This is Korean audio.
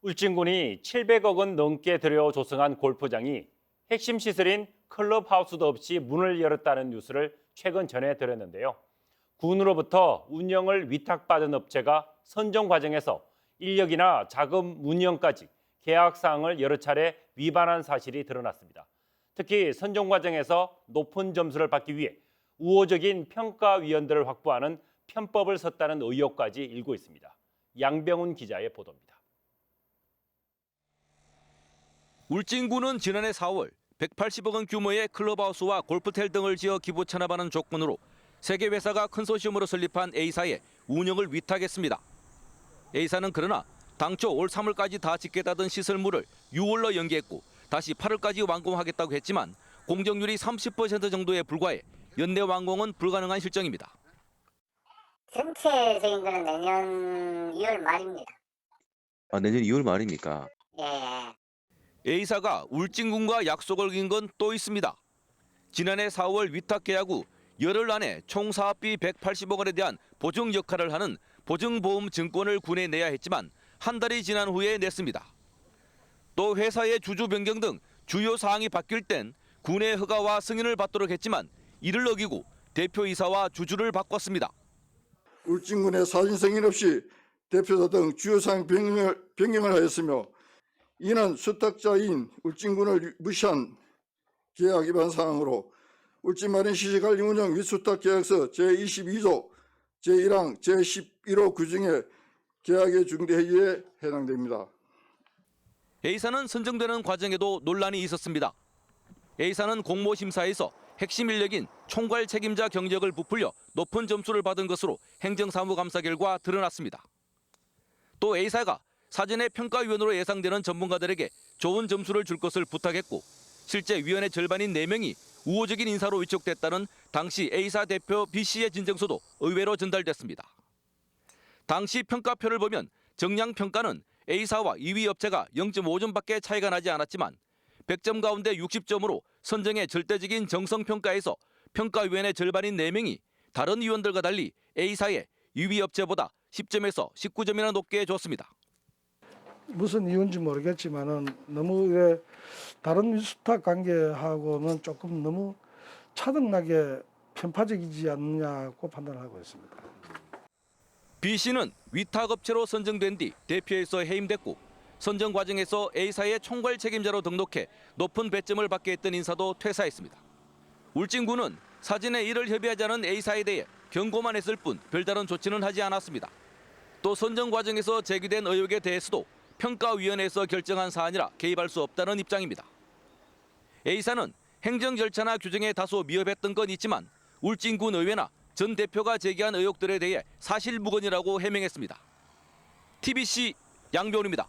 울진군이 700억 원 넘게 들여 조성한 골프장이 핵심 시설인 클럽하우스도 없이 문을 열었다는 뉴스를 최근 전해드렸는데요. 군으로부터 운영을 위탁받은 업체가 선정 과정에서 인력이나 자금 운영까지 계약 사항을 여러 차례 위반한 사실이 드러났습니다. 특히 선정 과정에서 높은 점수를 받기 위해 우호적인 평가위원들을 확보하는 편법을 썼다는 의혹까지 일고 있습니다. 양병훈 기자의 보도입니다. 울진군은 지난해 4월 180억 원 규모의 클럽하우스와 골프텔 등을 지어 기부 찬합하는 조건으로 세계 회사가 컨소시엄으로 설립한 A사에 운영을 위탁했습니다. A사는 그러나 당초 올 3월까지 다 짓겠다던 시설물을 6월로 연기했고 다시 8월까지 완공하겠다고 했지만 공정률이 30% 정도에 불과해 연내 완공은 불가능한 실정입니다. 전체적인 거는 내년 2월 말입니다. 내년 2월 말입니까? 예. A사가 울진군과 약속을 어긴 건 또 있습니다. 지난해 4월 위탁 계약 후 열흘 안에 총 사업비 180억 원에 대한 보증 역할을 하는 보증보험 증권을 군에 내야 했지만 한 달이 지난 후에 냈습니다. 또 회사의 주주 변경 등 주요 사항이 바뀔 땐 군의 허가와 승인을 받도록 했지만 이를 어기고 대표이사와 주주를 바꿨습니다. 울진군의 사진 승인 없이 대표자 등 주요 사항 변경을 하였으며 이는 수탁자인 울진군을 무시한 계약 위반 사항으로 울진마린 시시관리 운영 위수탁 계약서 제22조 제1항 제11호 규정의 계약의 중대행위에 해당됩니다. A사는 선정되는 과정에도 논란이 있었습니다. A사는 공모심사에서 핵심 인력인 총괄 책임자 경력을 부풀려 높은 점수를 받은 것으로 행정사무감사 결과 드러났습니다. 또 A사가 사전에 평가위원으로 예상되는 전문가들에게 좋은 점수를 줄 것을 부탁했고 실제 위원의 절반인 4명이 우호적인 인사로 위촉됐다는 당시 A사 대표 B씨의 진정서도 의외로 전달됐습니다. 당시 평가표를 보면 정량평가는 A사와 2위 업체가 0.5점밖에 차이가 나지 않았지만 100점 가운데 60점으로 선정의 절대적인 정성평가에서 평가위원의 절반인 4명이 다른 위원들과 달리 A사의 2위 업체보다 10점에서 19점이나 높게 줬습니다. 무슨 이유인지 모르겠지만은 너무 다른 위수탁 관계하고는 조금 너무 차등하게 편파적이지 않느냐고 판단하고 있습니다. B씨는 위탁업체로 선정된 뒤 대표에서 해임됐고 선정 과정에서 A사의 총괄 책임자로 등록해 높은 배점을 받게 했던 인사도 퇴사했습니다. 울진군은 사전에 이를 협의하지 않은 A사에 대해 경고만 했을 뿐 별다른 조치는 하지 않았습니다. 또 선정 과정에서 제기된 의혹에 대해서도 평가위원회에서 결정한 사안이라 개입할 수 없다는 입장입니다. A사는 행정 절차나 규정에 다소 미흡했던 건 있지만 울진군 의회나 전 대표가 제기한 의혹들에 대해 사실무근이라고 해명했습니다. TBC 양병훈입니다.